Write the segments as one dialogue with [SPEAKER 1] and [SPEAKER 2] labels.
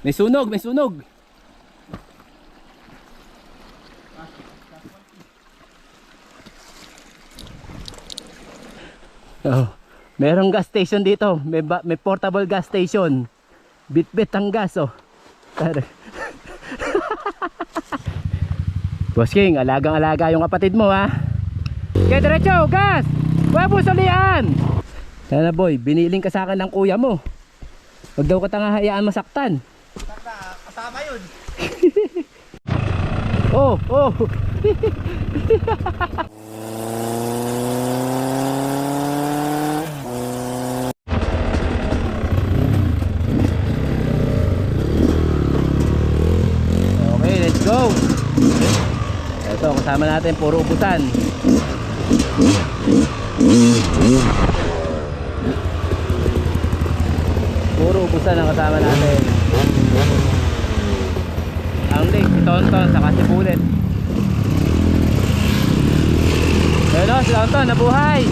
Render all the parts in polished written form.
[SPEAKER 1] May sunog, may sunog. Oh, merong gas station dito. May portable gas station. Bit-bit ang gas, oh. Boss King, alagang-alaga yung kapatid mo, ha. Kaya diretso, gas! Huwag mo sulian! Sana boy, biniling ka sa akin ng kuya mo. Huwag daw ka hayaan masaktan.
[SPEAKER 2] Kasama yun.
[SPEAKER 1] Oh, oh. Okay, let's go. Ito, kasama natin puro ubusan. Puro ubusan ang kasama natin. Ang link, si Tonton, saka si Bullet. Ayun o, si Tonton, nabuhay.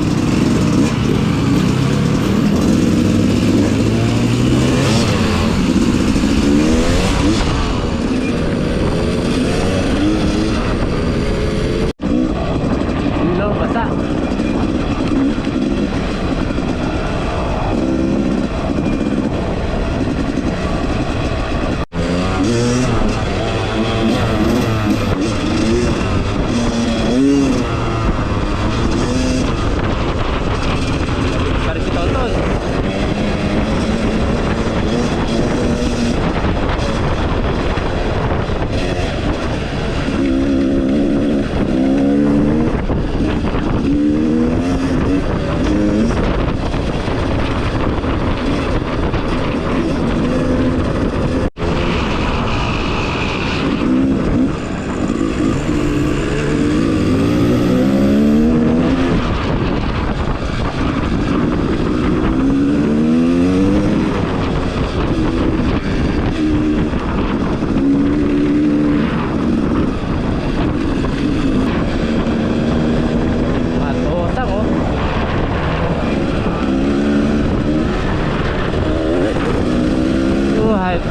[SPEAKER 1] Yun o, basa.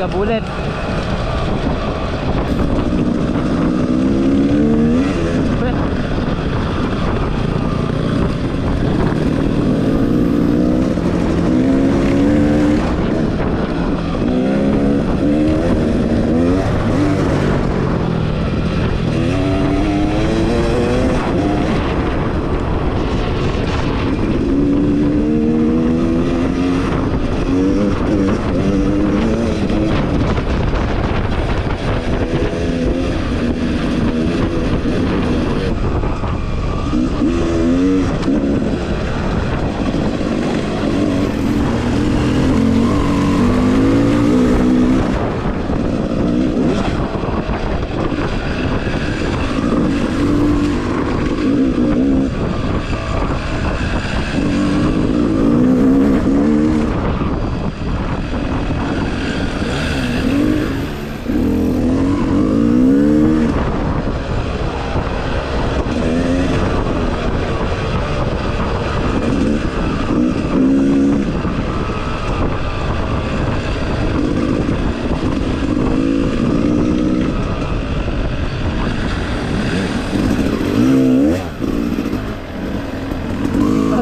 [SPEAKER 1] Bullet.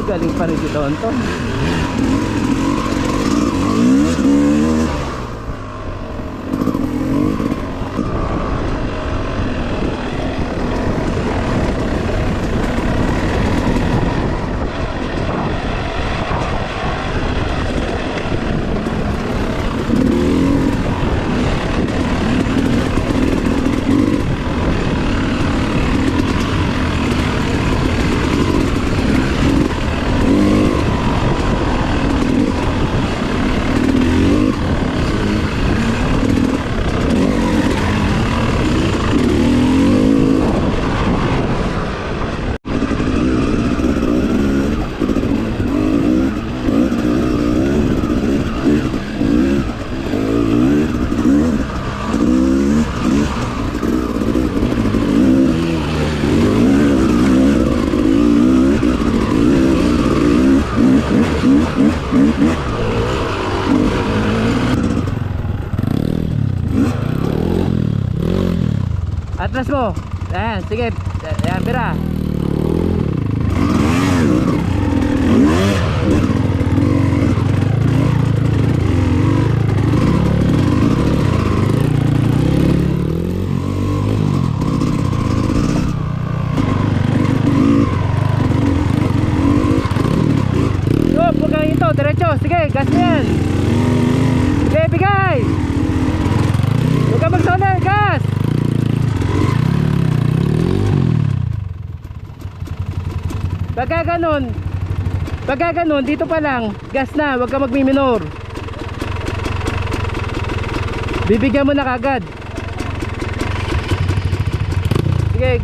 [SPEAKER 1] Galing pa rin si Tonton. Atras mo. Ayan, sige. Ayan, bira. Huwag kang ito, diretso. Sige, gas mo yan. Sige, bigay. Huwag kang magsonel, gas. Pagka ganun, dito pa lang, gas na, huwag kang magmi-minor. Bibigyan mo na kagad. Sige.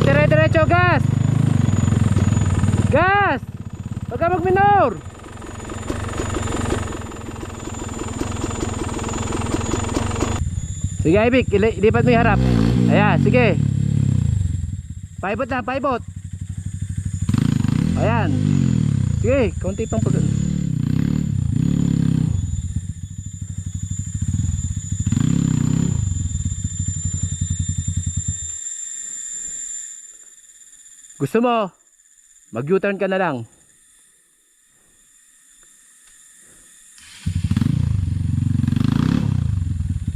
[SPEAKER 1] Dire-diretso, gas! Gas! Huwag ka mag-minor! Sige, Ibig, ilipat mo yung harap. Ayan, sige. Paibot na, paibot. Ayan. Sige, konti pang pag... Gusto mo, mag-U-turn ka na lang.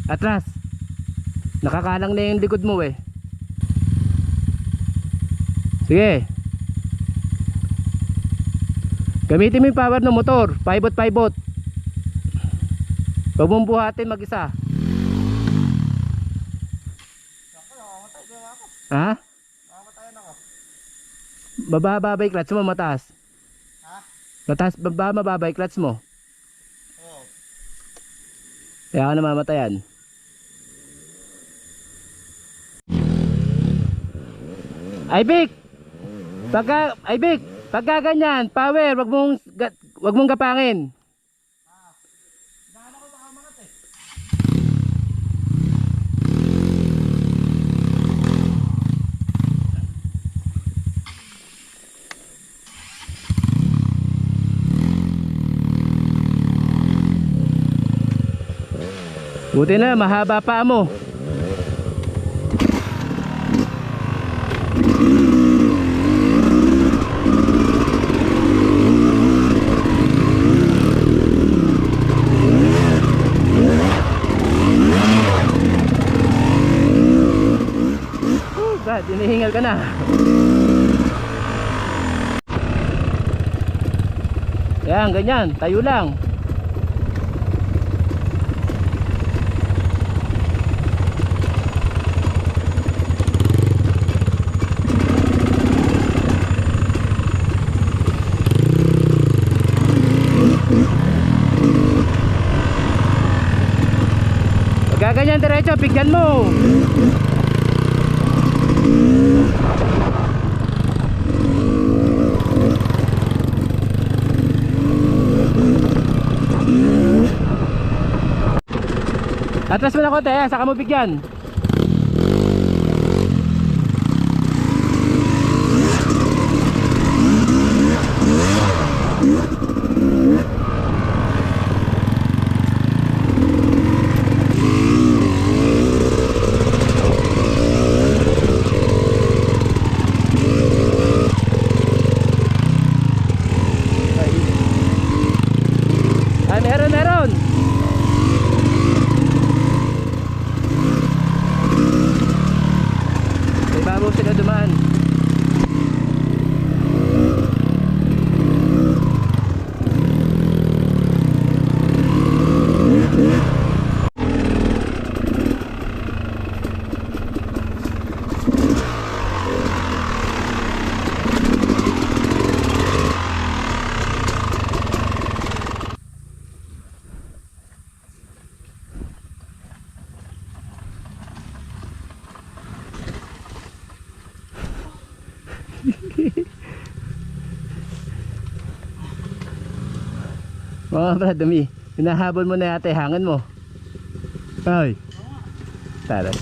[SPEAKER 1] Atras. Nakakalang na yung likod mo eh. Sige. Gamitin mo yung power ng motor. Paibot. Huwag mong buhatin mag-isa. Ha? Mababa ba yung clutch mo? Mataas?
[SPEAKER 2] Ha?
[SPEAKER 1] Mataas, mababa yung clutch mo?
[SPEAKER 2] Oo.
[SPEAKER 1] Kaya ka namamatayan. Ibig, pagka ganyan, power, wag mong gapangin.
[SPEAKER 2] Daan ako baka mangat eh.
[SPEAKER 1] Buti na, mahaba pa mo. Oh God, hinihingal ka na. Yan, ganyan, tayo lang. Gaganyan diretso, bigyan mo. Atras mo na konti, saka mo bigyan. Meron. Mga brad, dumi. Hinahabol mo na yata hangin mo. Ay. Taray.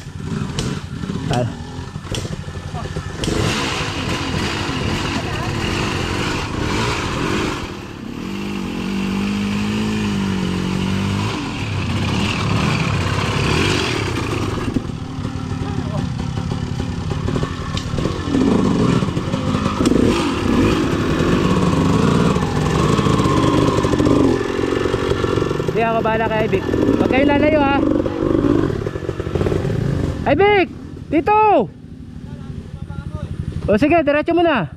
[SPEAKER 1] Hindi ako bahala kay Ibig. Huwag kayong lalayo ha. Ibig! Dito! O sige, diretso mo na.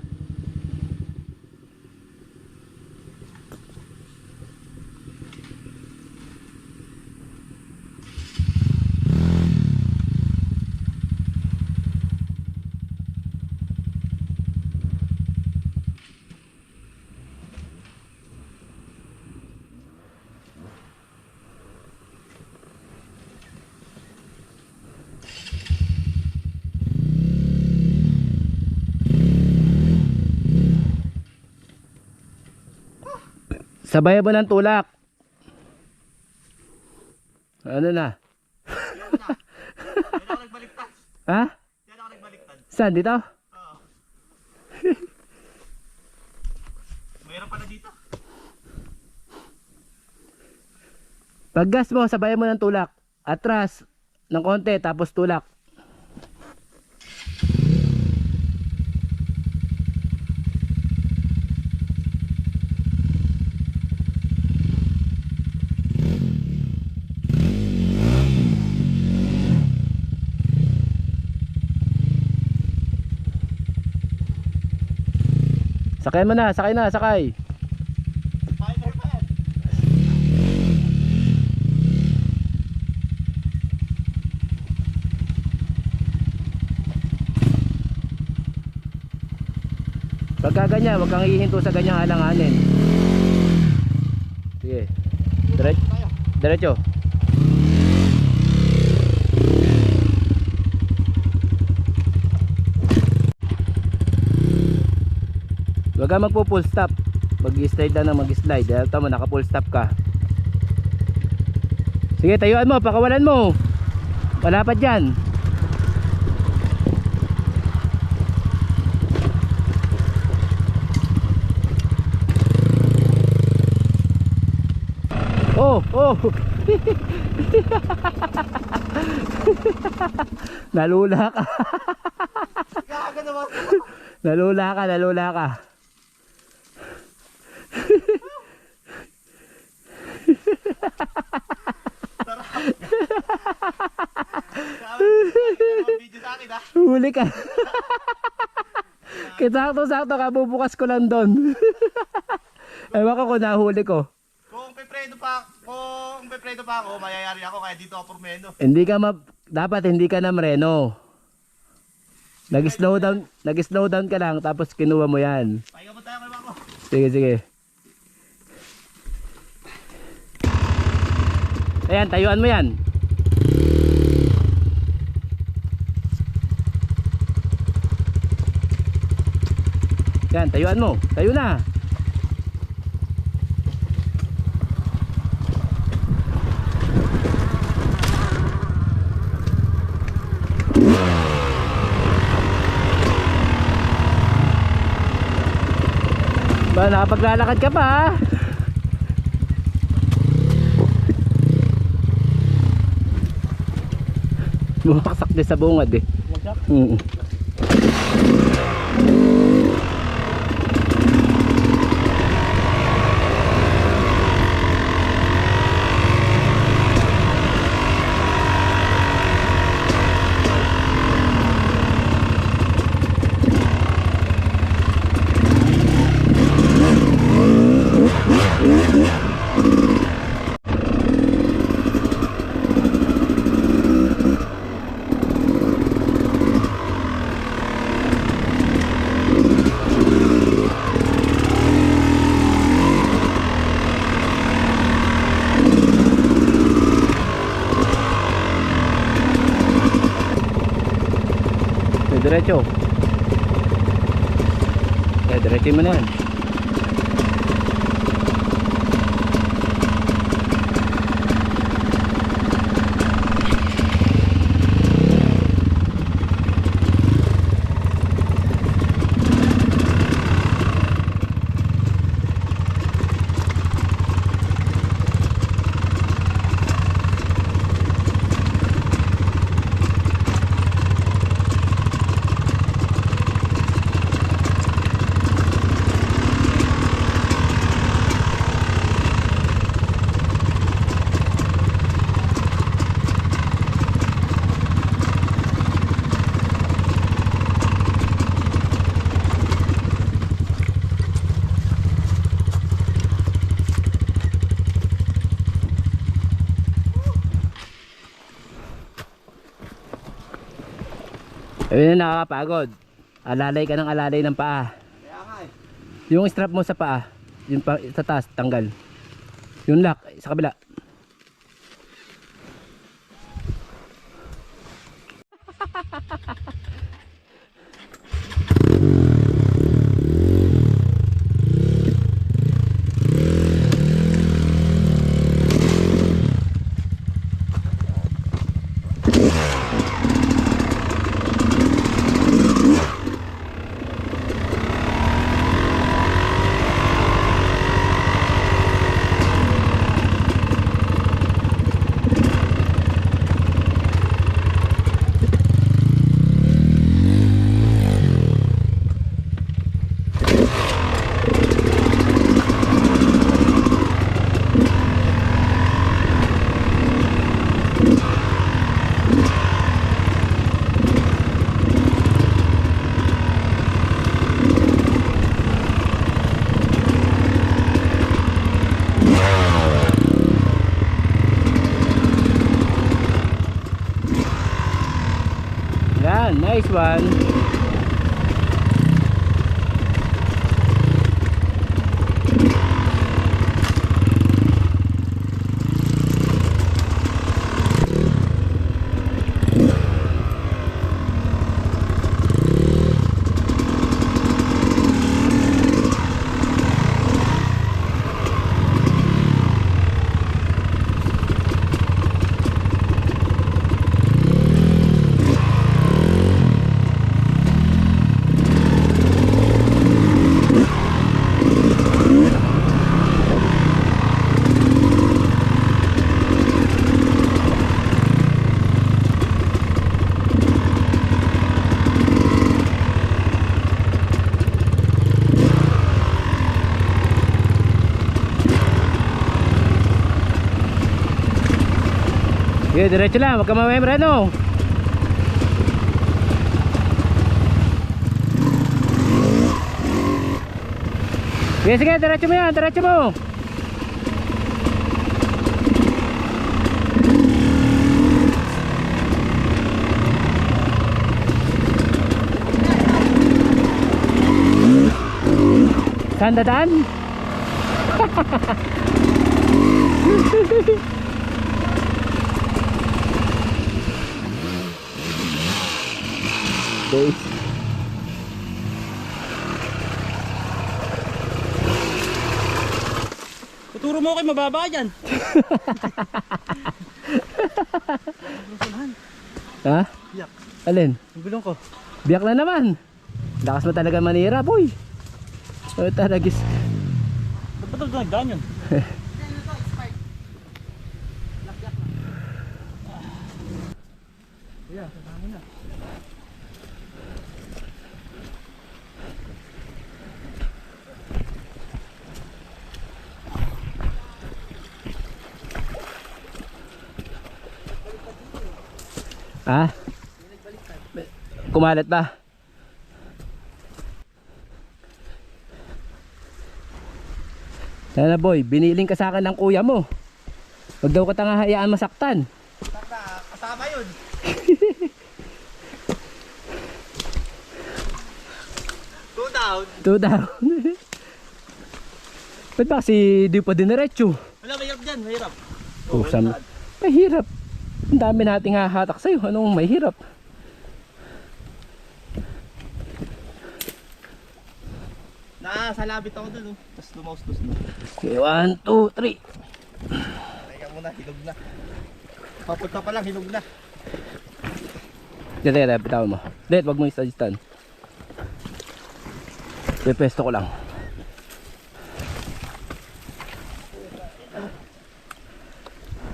[SPEAKER 1] Sabay mo ng tulak. Ano na?
[SPEAKER 2] Yan na. Yan ako nagbaliktad.
[SPEAKER 1] Ha?
[SPEAKER 2] Yan ako nagbaliktad.
[SPEAKER 1] Saan? Dito?
[SPEAKER 2] Oo. Mayroon pala dito.
[SPEAKER 1] Paggas mo, sabay mo ng tulak. Atras ng konti, tapos tulak. Sakay mo na, sakay na, sakay.
[SPEAKER 2] Fighter pa yan.
[SPEAKER 1] Pagka ganyan, huwag kang hihinto sa ganyang alanganin. Sige. Diretso. Huwag kang magpo-full stop. Mag-slide lang na mag-slide. Dahil tama, naka-full stop ka. Sige, tayuan mo, pakawalan mo. Wala pa dyan. Oh. Nalula ka.
[SPEAKER 2] Gaga naman.
[SPEAKER 1] Nalula ka.
[SPEAKER 2] Video sa akin ha.
[SPEAKER 1] Huli ka. Sakto-sakto ka, bubukas ko lang doon. Ewan ko kung nahuli ko.
[SPEAKER 2] Kung pepredo pa ako, mayayari ako kaya dito ako pormeno.
[SPEAKER 1] Dapat hindi ka na mreno. Nag-slow down ka lang tapos kinuha mo yan.
[SPEAKER 2] Pahinga mo tayo kay Mako.
[SPEAKER 1] Sige. Ayan, tayuan mo yan. Yan, tayuan mo. Tayo na. Ba, nakapaglalakad ka pa ha? Bumaksak din sa bungad eh. Diretso. Diretso mo na yan. Ayun na nakakapagod. Alalay ka ng alalay ng paa.
[SPEAKER 2] Kaya nga eh.
[SPEAKER 1] Yung strap mo sa paa, yung sa taas, tanggal. Yung lock, sa kabila. Yan, nice one. Sige, diretso lang, wag ka mamembrano. Sige, sige, diretso mo yan, diretso mo. Saan dadaan? Base.
[SPEAKER 3] Tuturo mo kayo mababa dyan.
[SPEAKER 1] Ha?
[SPEAKER 3] Biyak.
[SPEAKER 1] Alin?
[SPEAKER 3] Ang gulong ko.
[SPEAKER 1] Biyak na naman. Lakas mo talaga manira, boy. O talagis.
[SPEAKER 3] Ba't ba ito nagdaan yun?
[SPEAKER 1] Ha? Kumalat ba? Sana boy, biniling ka sa akin ng kuya mo. Wag daw ka hayaan masaktan.
[SPEAKER 2] Kasama yun. Two down.
[SPEAKER 1] Two down. Ba't ba kasi di pa diniretso?
[SPEAKER 3] Wala, mahirap dyan, mahirap.
[SPEAKER 1] Oh, mahirap. Ang dami nating hahatak sa'yo. Anong mahirap?
[SPEAKER 2] Nasalabit ako dun, oh. Tapos lumaustos na.
[SPEAKER 1] Okay, 1, 2, 3.
[SPEAKER 2] Teka muna, hinog na. Papunta pa lang, hinog na.
[SPEAKER 1] Dito, bitawan mo. Dito, wag mo isa-istan. Pepesto ko lang.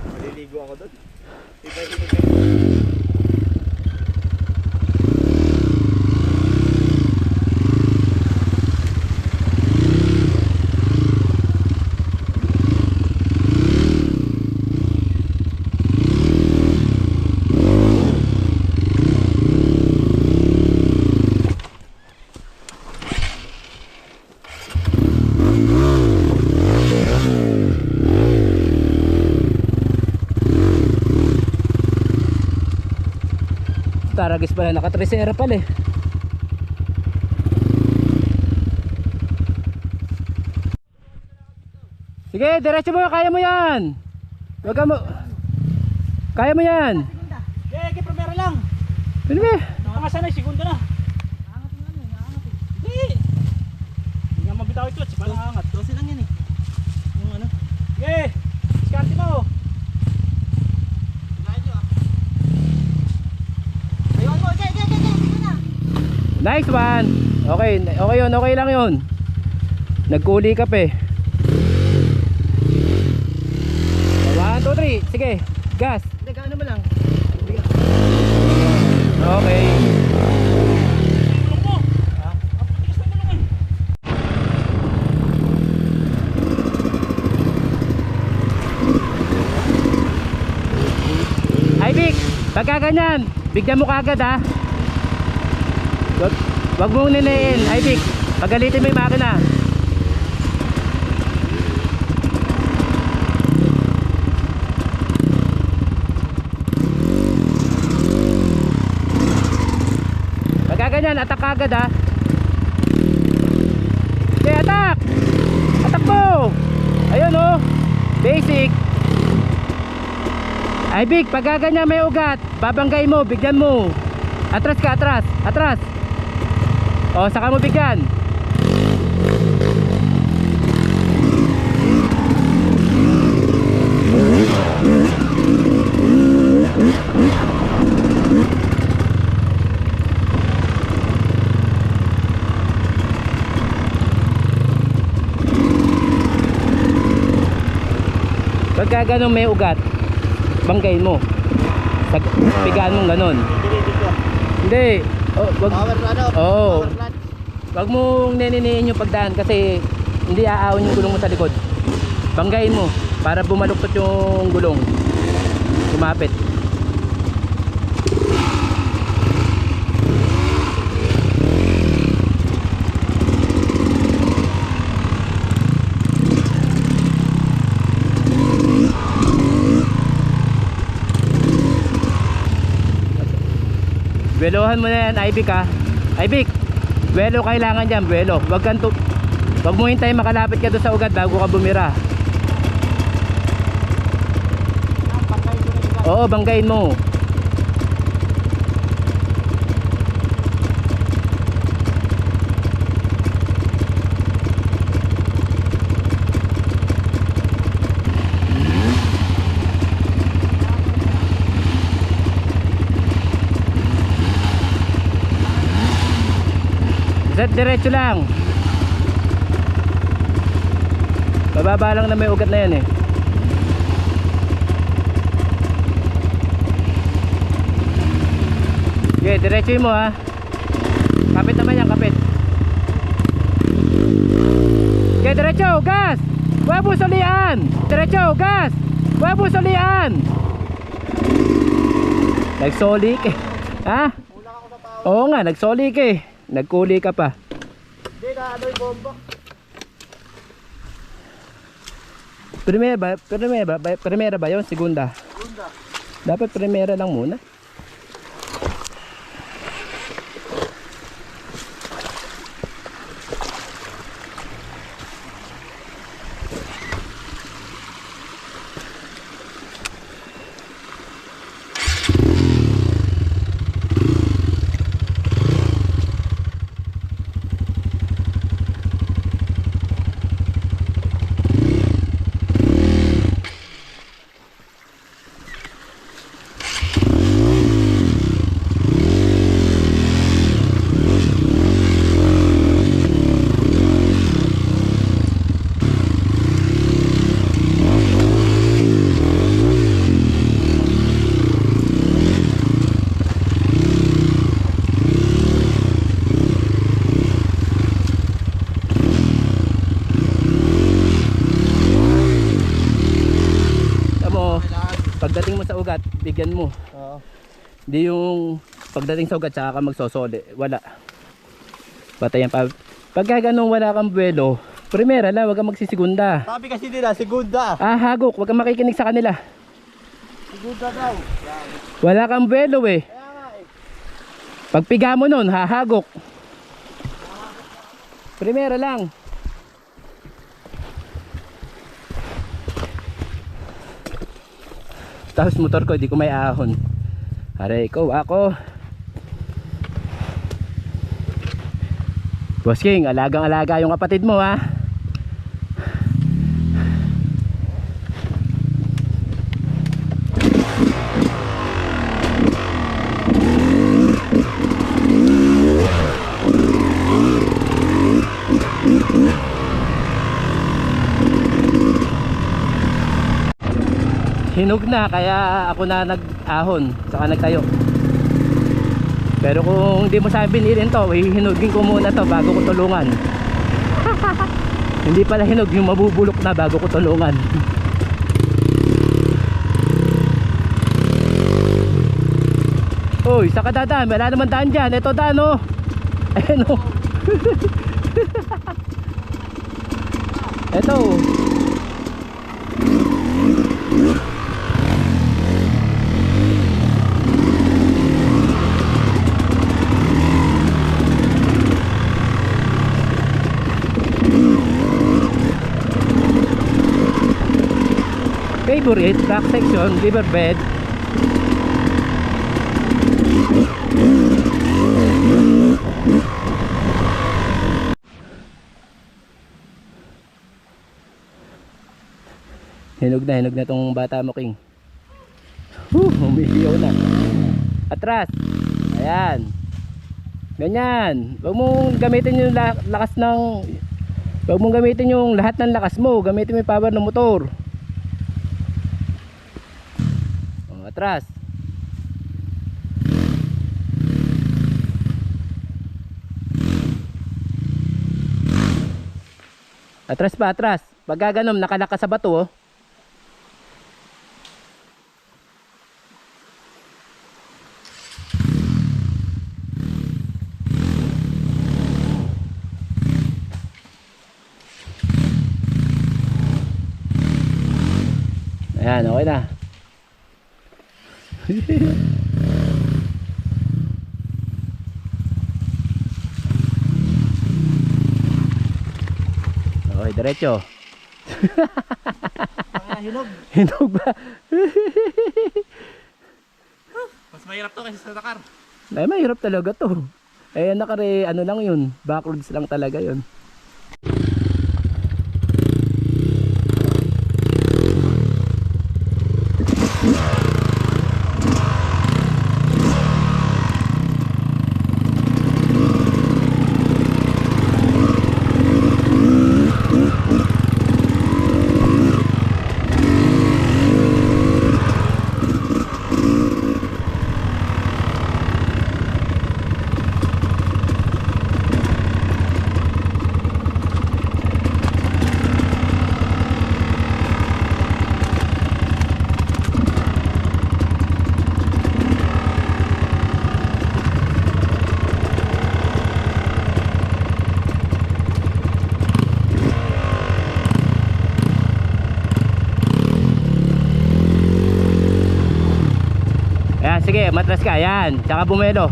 [SPEAKER 2] Maliligo ako dun. Iba.
[SPEAKER 1] Taragis pala, naka-tresera pala eh. Sige, diretso mo, kaya mo yan. Huwag ka mo. Kaya mo yan.
[SPEAKER 3] Sige, primera lang.
[SPEAKER 1] Ano ba?
[SPEAKER 3] Nakasanay, segunda na. Angat yung ano, angat eh. Hindi. Hindi nga mabitaw ito, at saka angat. 12 lang yan eh. Yung ano. Sige, diskarte mo.
[SPEAKER 1] Nice one. Okay, okay yun, okay lang yun. Nagkuli ka pa eh. 1, 2, 3, sige, gas.
[SPEAKER 3] Hindi, gaano mo lang.
[SPEAKER 1] Okay.
[SPEAKER 3] Tulong mo. Apatigas na tulong eh.
[SPEAKER 1] Ay Vic, pagka ganyan, bigyan mo kagad ha. Wag mong ninayin. Ay Vic, pagalitin mo yung makina. Pagka ganyan, atak kagad ha. Okay, atak. Atak mo. Ayun oh, basic. Ay Vic, pagka ganyan may ugat, babanggay mo, bigyan mo. Atras ka, atras, atras. O, saka mo bigyan. Pagka ganun may ugat, banggain mo. Bigaan mong ganun. Hindi. Oh, wag, oh. Wag mong neneniin yung pagdaan kasi hindi aawon yung gulong mo sa likod. Banggain mo para bumaluktot yung gulong. Kumapit. Buwelohan mo na yan, Ivic ha. Ivic, buwelo kailangan dyan, buwelo. Wag mo hintay makalapit ka doon sa ugat bago ka bumira. Oo, banggain mo. Diretso lang. Bababa lang na may ugat na yan eh. Okay, diretso mo ha. Kapit naman yan, kapit. Okay, diretso, gas. Huwag mo sulian. Diretso, gas. Huwag mo sulian. Nagsolik eh. Ha? Oo nga, nagsolik eh. Nagkuli ka pa.
[SPEAKER 3] Hindi, ano yung bomba.
[SPEAKER 1] Primera ba yun? Segunda?
[SPEAKER 3] Segunda.
[SPEAKER 1] Dapat primera lang muna. Pagdating mo sa ugat, bigyan mo.
[SPEAKER 3] Oo.
[SPEAKER 1] Hindi yung pagdating sa ugat saka ka magsosole. Wala. Patayan pa. Pagka ganun wala kang buwelo, primera lang, wag kang magsisigunda.
[SPEAKER 3] Sabi kasi nila, segunda.
[SPEAKER 1] Ah, hagok, wag kang makikinig sa kanila.
[SPEAKER 3] Segunda daw.
[SPEAKER 1] Wala kang buwelo eh.
[SPEAKER 3] Kaya nga eh.
[SPEAKER 1] Pagpiga mo nun, hahagok. Primera lang. Tapos motor ko, di ko may ahon. Aray ko, ako. Boss King, alagang-alaga yung kapatid mo ha. Hinog na kaya ako na nag-ahon saka nagtayo. Pero kung hindi mo sa akin binilin to, hihinugin ko muna to bago ko tulungan. Hindi pala hinog, yung mabubulok na bago ko tulungan. Uy, saka dadaan, wala naman daan dyan. Ito daan oh. Ayan oh. Ito. Favorite back section, riverbed. Hinog na tong bata mo, King. Umihiyaw na. Atras. Ayan. Ganyan. Huwag mong gamitin yung lakas ng, huwag mong gamitin yung lahat ng lakas mo. Gamitin mo yung power ng motor. Atras. Atras pa, atras. Pag gaganom, nakalakas sa bato oh. Ayan, okay na. Okay, diretso.
[SPEAKER 3] Hinog.
[SPEAKER 1] Hinog ba?
[SPEAKER 3] Mas mahirap to kasi sa Dakar.
[SPEAKER 1] Ay, mahirap talaga to. Eh, nakare, ano lang yun. Backroads lang talaga yun. Sige, matras ka, yan. Tsaka bumelo.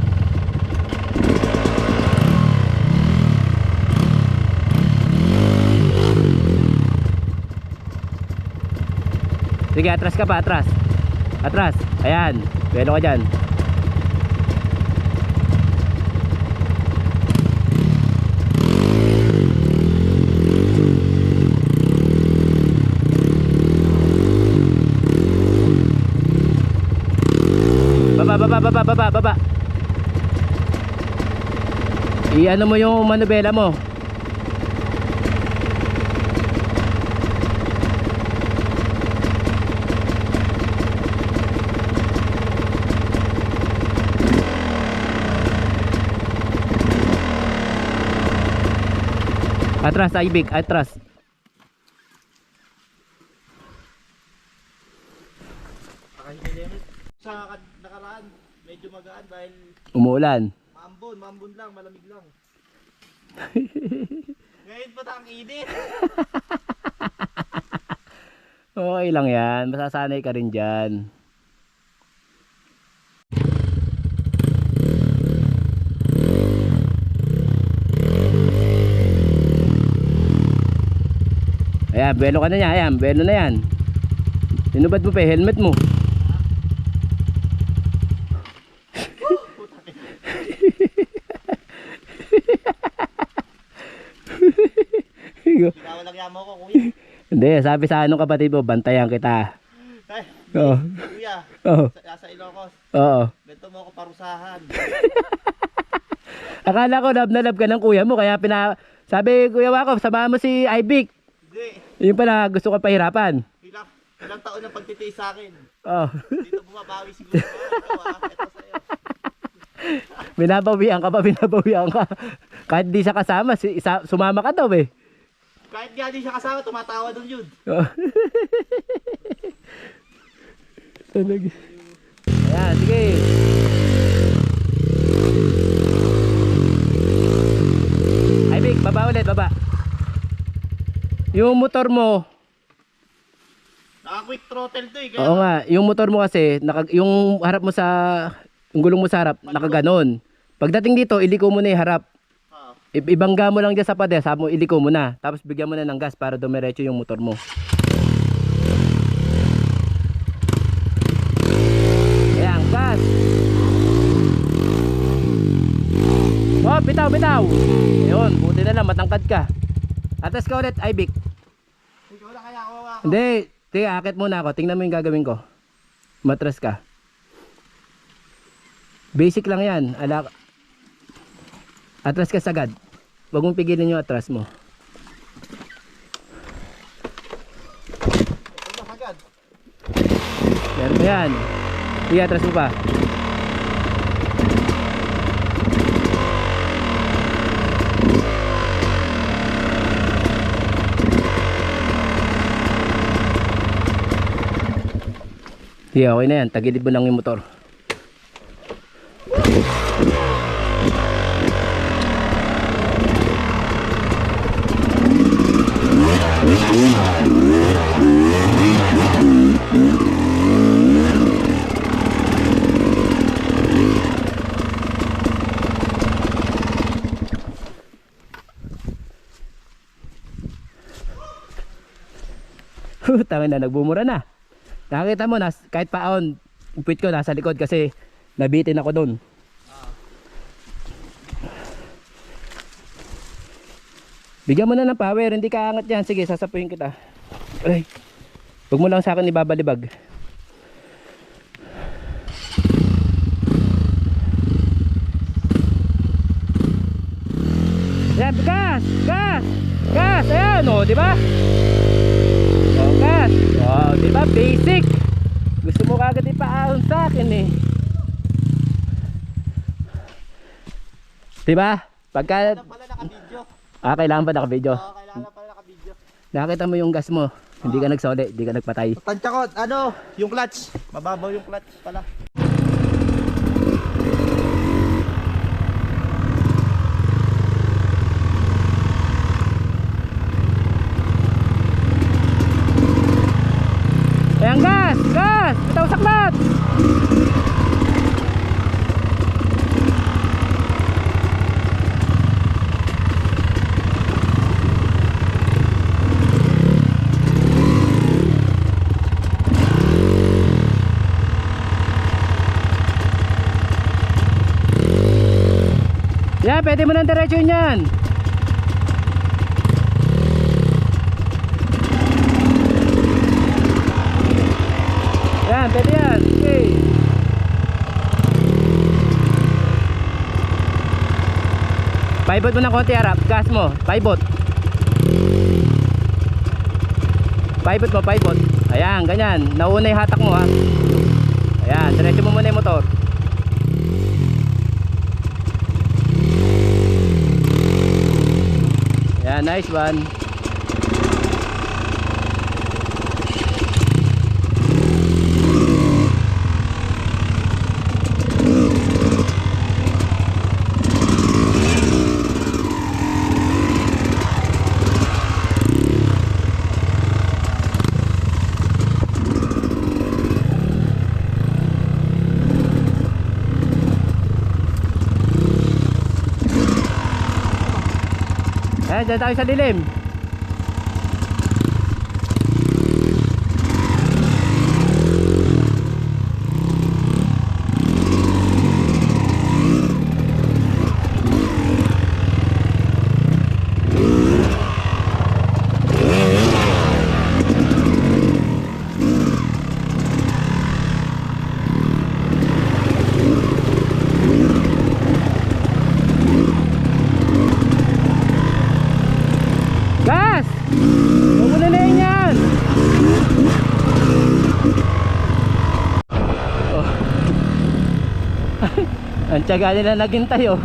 [SPEAKER 1] Sige, atras ka pa, atras. Atras, ayan. Belo ka dyan. Baba. I-ano mo yung manubela mo. Atras, Ibig, atras.
[SPEAKER 2] Sa nakaraan, medyo magaan dahil
[SPEAKER 1] Umuulan.
[SPEAKER 2] maambon lang, malamig lang. Ngayon pa ang init.
[SPEAKER 1] Okay lang yan, masasanay ka rin dyan. Ayan, belo ka na niya. Ayan, belo na yan. Tinubad mo pa eh, helmet mo.
[SPEAKER 2] Kinawalang yamo ko, kuya.
[SPEAKER 1] Hindi, sabi sa anong kapatid mo, bantayan kita.
[SPEAKER 2] Ay,
[SPEAKER 1] Oo.
[SPEAKER 2] kuya,
[SPEAKER 1] Oo.
[SPEAKER 2] sa Ilocos,
[SPEAKER 1] Oo.
[SPEAKER 2] bento mo ako parusahan.
[SPEAKER 1] Akala ko love na love ka ng kuya mo, kaya sabi Kuya Wako, samahan mo si Ivic.
[SPEAKER 2] Hindi,
[SPEAKER 1] Yun pala, gusto ko pahirapan.
[SPEAKER 2] ilang taon na pagtitiis sa akin.
[SPEAKER 1] Oh.
[SPEAKER 2] Dito bumabawi siguro. Ito sa'yo.
[SPEAKER 1] Binabawian ka pa, binabawian ka. Kahit di siya kasama, sumama ka daw eh.
[SPEAKER 2] Kahit nga di siya kasama, tumatawa doon yun.
[SPEAKER 1] Oh. Talaga. Ayan, sige. Ay, Vic, baba ulit, baba. Yung motor mo,
[SPEAKER 2] Naka-quick throttle to eh.
[SPEAKER 1] oo nga, yung motor mo kasi, yung harap mo yung gulong mo sa harap, nakaganon. Pagdating dito, iliko mo na yung harap. Ibangga mo lang dyan sa pader, sabi mo, iliko mo na. Tapos bigyan mo na ng gas para dumiretso yung motor mo. Ayan, gas. Oh, bitaw, bitaw. Ayun, buti na lang, matangkad ka. Atas ka ulit, Ivic.
[SPEAKER 2] Ikaw na kaya kawawa ako.
[SPEAKER 1] Hindi, sige, akit muna ako. Tingnan mo yung gagawin ko. Matras ka. Basic lang yan. Atras ka sagad. Huwag mong pigilin yung atras mo.
[SPEAKER 2] Ito na agad.
[SPEAKER 1] Meron mo yan. Sige, atras mo pa. Sige, okay na yan. Tagilid mo lang yung motor. Tangin na, nagbumura na. Nakakita mo, kahit paon, puwit ko nasa likod kasi nabitin ako doon. Bigyan mo na ng power, hindi ka angat yan. Sige, sasapuhin kita. Ay, huwag mo lang sa akin ibabalibag. Yan, gas! Gas! Gas! Ayan, o, di ba? O, gas! O, di ba? Basic! Gusto mo kagad ipaahon sa akin eh. Di ba? Pagka...
[SPEAKER 2] Pala naka-video.
[SPEAKER 1] kailangan ba naka-video?
[SPEAKER 2] Oo, kailangan pala naka-video.
[SPEAKER 1] Nakita mo yung gas mo. Hindi ka nagsoli, hindi ka nagpatay.
[SPEAKER 2] Tansya ko, yung clutch. Mababaw yung clutch pala.
[SPEAKER 1] Ayan, gas! Gas! Bitaw saklat! Yan, pwede mo nang diretso yan. Yan, pwede yan. Okay. Paibot mo ng konti harap. Gas mo. Paibot. Paibot mo, paibot. Ayan, ganyan. Nauna yung hatak mo ha. Ayan, diretso mo muna yung motor. Ayan, nice one. Ayan, dyan tayo sa dilim. Tsaga nila naghintay oh.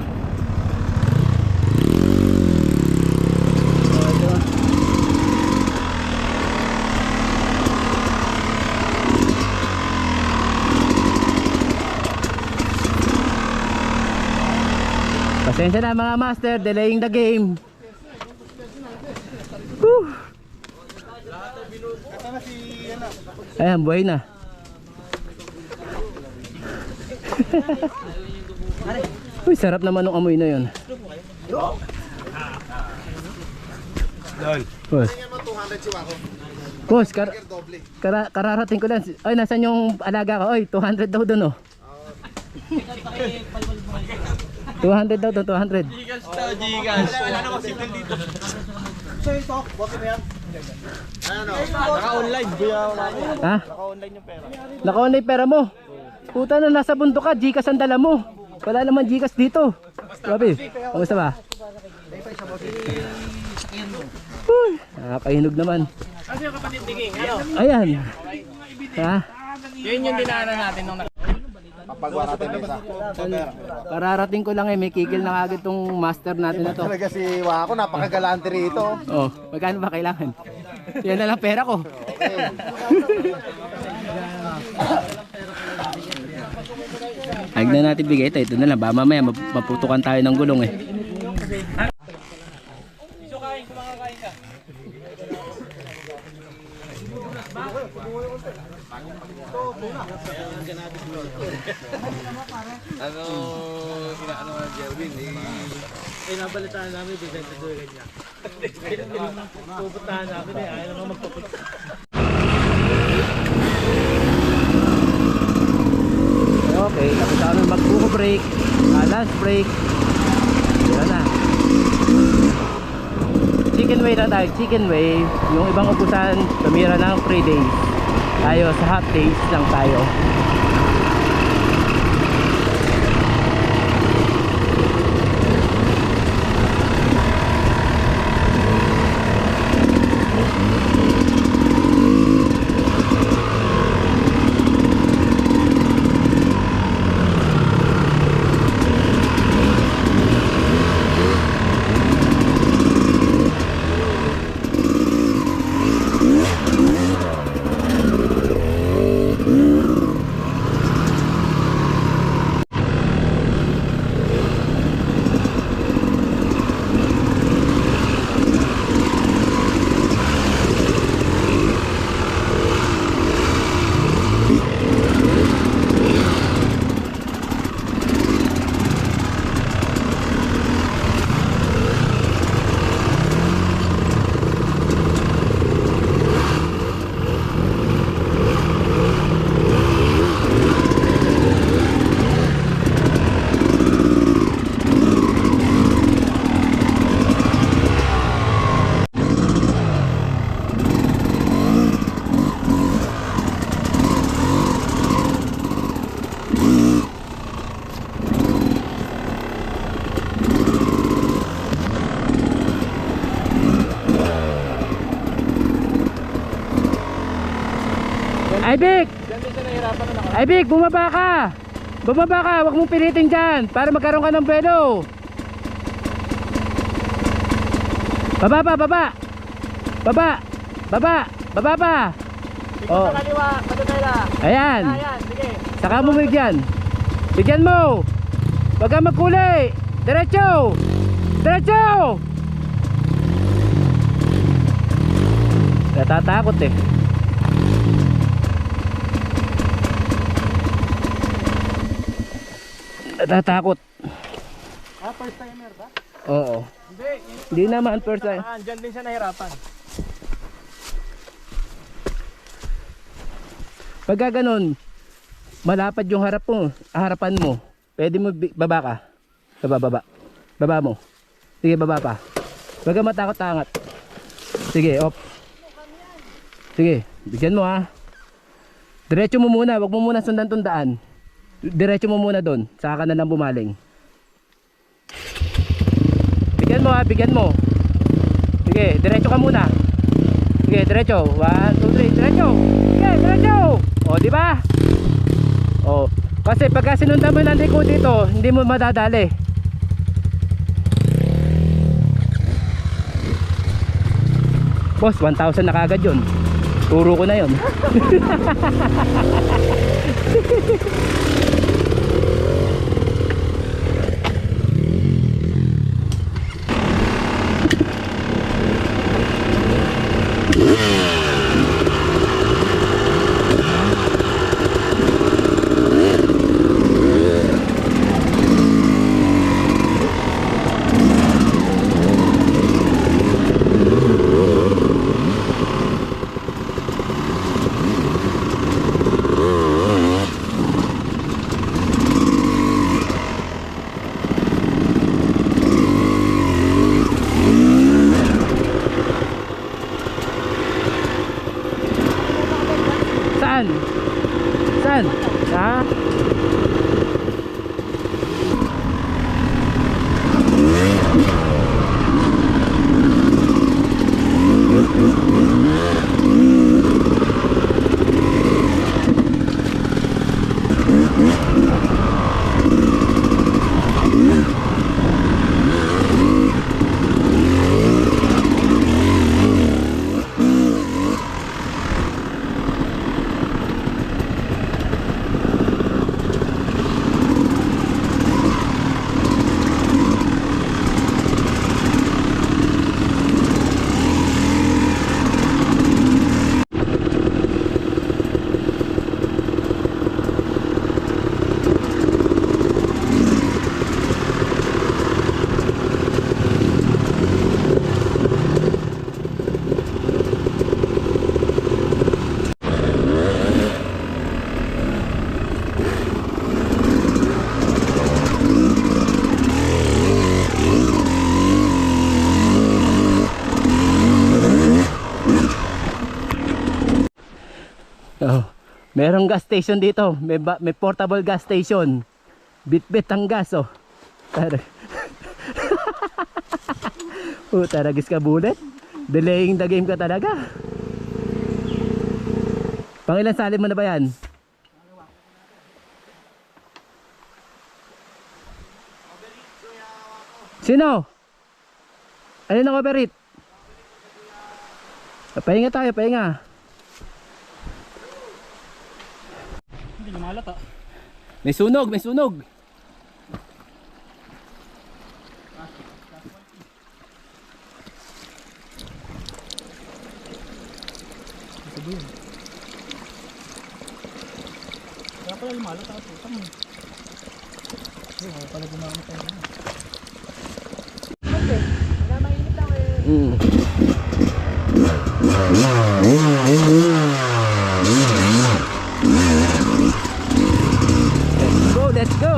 [SPEAKER 1] Pasensya na mga master, delaying the game. Whew. Ayan, buhay na. Uy, sarap naman ng amoy na yun. Boss, boss kararating ko lang. Ay, nasan yung alaga ko? Oy, 200 daw dun oh. 200 daw dun, 200.
[SPEAKER 2] Wala namang signal dito. So ito, bote mo yan. Ano? Naka-online.
[SPEAKER 1] Ha?
[SPEAKER 2] Naka-online yung pera.
[SPEAKER 1] Naka-online pera mo. Puta na, nasa bundok ka, Gcash ang dala mo. Wala naman Gcash dito. Grabe, kamusta ba? Uy, nakakahinog naman.
[SPEAKER 3] Kasi yung kapatid ni King, ano?
[SPEAKER 1] Ayan. Ha?
[SPEAKER 3] Yun yung dinaanan natin nung
[SPEAKER 2] Papagawa natin isa.
[SPEAKER 1] Kararating ko lang eh, may kikil na agad tong master natin na to.
[SPEAKER 2] Talaga si Wako, napakagalante rito.
[SPEAKER 1] Oh, magkano ba kailangan? Yan na lang pera ko. Huwag na natin bigay ito. Ito na lang. Ba mamaya maputukan tayo ng gulong eh.
[SPEAKER 3] So kain, kumakain ka.
[SPEAKER 2] Ano, ano nga Jerwin,
[SPEAKER 3] Eh, nabalitaan namin, bibenta doon ganyan. Pupuntahan namin eh, ayaw naman magpapunta.
[SPEAKER 1] Okay, tapos ako nang magbuko break. Last break. Yan na. Chicken way na tayo, chicken way. Yung ibang upusan, tumira ng 3 days. Tayo sa hot days lang tayo. Ay Vic! Ay Vic, bumaba ka! Bumaba ka, huwag mong pilitin dyan para magkaroon ka ng buwelo. Baba pa, baba! Baba! Baba! Baba pa! Oh.
[SPEAKER 3] Sa kaliwa, patutayla.
[SPEAKER 1] Ayan!
[SPEAKER 3] Ayan, sige.
[SPEAKER 1] Saka mo bigyan. Bigyan mo! Huwag kang magkulay! Diretso! Diretso! Natatakot eh. Natatakot.
[SPEAKER 3] Ah, first timer ba?
[SPEAKER 1] Oo. Hindi naman first time.
[SPEAKER 3] Diyan din siya nahirapan.
[SPEAKER 1] Pagka ganun, malapad yung harapan mo. Pwede mo baba ka. Baba. Baba mo. Sige, baba pa. Huwag kang matakot-tangat. Sige, off. Sige, bigyan mo ha. Diretso mo muna, wag mo muna sundan tong daan. Diretso mo muna doon, saka ka na lang bumaling. Bigyan mo ha, bigyan mo. Sige, diretso ka muna. Sige, diretso. 1, 2, 3, diretso. Sige, diretso. O, di ba? O, Kasi pagka sinundan mo ng liko dito, hindi mo madadali. Boss, 1,000 na kagad yun. Turo ko na yun. Saan? Saan? Ha? Oh, merong gas station dito. May portable gas station. Bit-bit ang gas, oh. Oh, taragis ka bullet. Delaying the game ka talaga. Pangilan salin mo na ba yan? Sino? Ano na overheat? Pahinga tayo, pahinga.
[SPEAKER 3] Hindi lumalata.
[SPEAKER 1] May sunog, may sunog.
[SPEAKER 3] Kaya pala lumalata ito. Tama. Kaya pala gumamit tayo.
[SPEAKER 1] Mm. Let's go.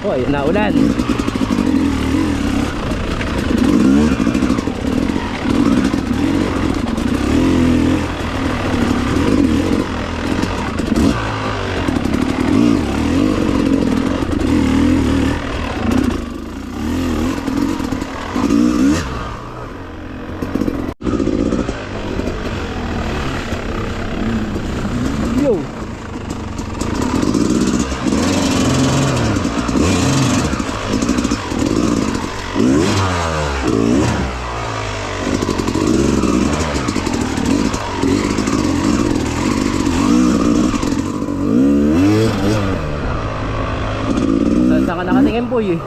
[SPEAKER 1] Oh, ayun na ulan. Yo. Saan ka nakatingin, boy?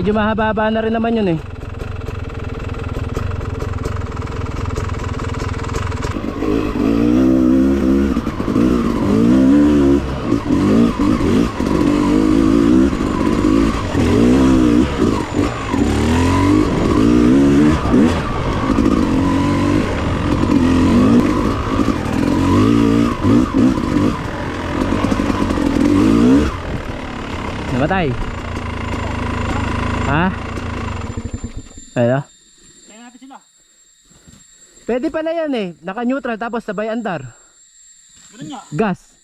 [SPEAKER 1] Medyo mahaba na rin naman yun eh. Namatay. Ha? Ano?
[SPEAKER 3] Kaya natin sila.
[SPEAKER 1] Pwede pala yan eh. Naka-neutral tapos sabay andar.
[SPEAKER 3] Ganun nga.
[SPEAKER 1] Gas.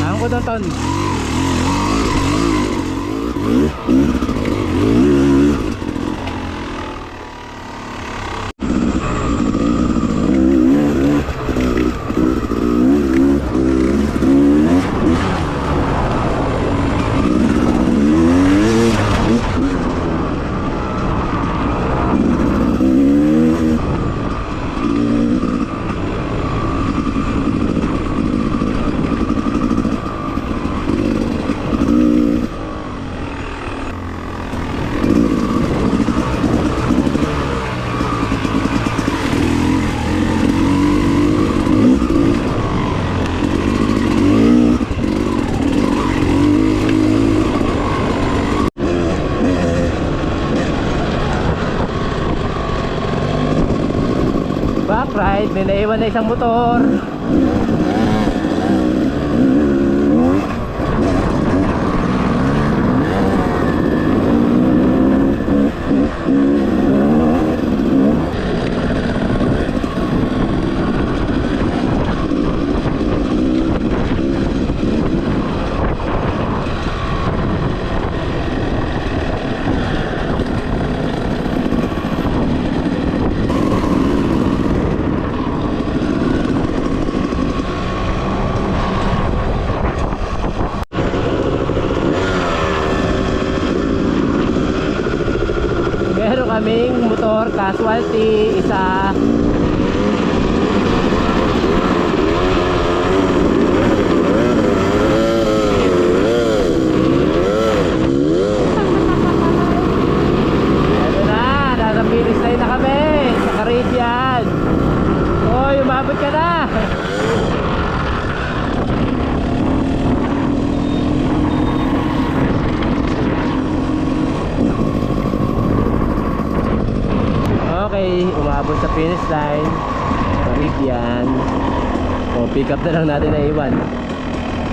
[SPEAKER 1] Ang ko doon, Ton. Back ride, may naiwan na isang motor. Meron kaming motor casualty, isa. Ano na, nasa finish line na kami sa Caribbean. Oy, umabot ka na. Okay, umabot sa finish line. Caribbean. O, pick up na lang natin na iwan.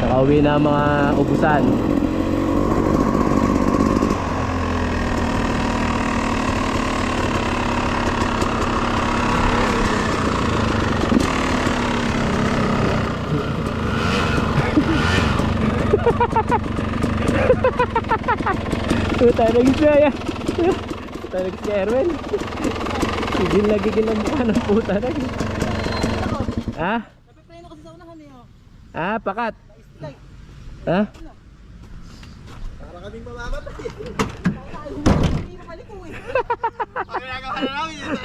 [SPEAKER 1] Nakauwi na ang mga ubusan. Puta na gis na yan. Puta na gis na Erwin. Gigil ang mukha ng puta na gis. Ha?
[SPEAKER 3] Napipreno kasi sa unahan eh. Oh.
[SPEAKER 1] Ah, pakat. Ha?
[SPEAKER 2] Para kaming mamamatay.
[SPEAKER 3] Hindi makaliko eh.
[SPEAKER 2] Ang ginagawa na namin yun.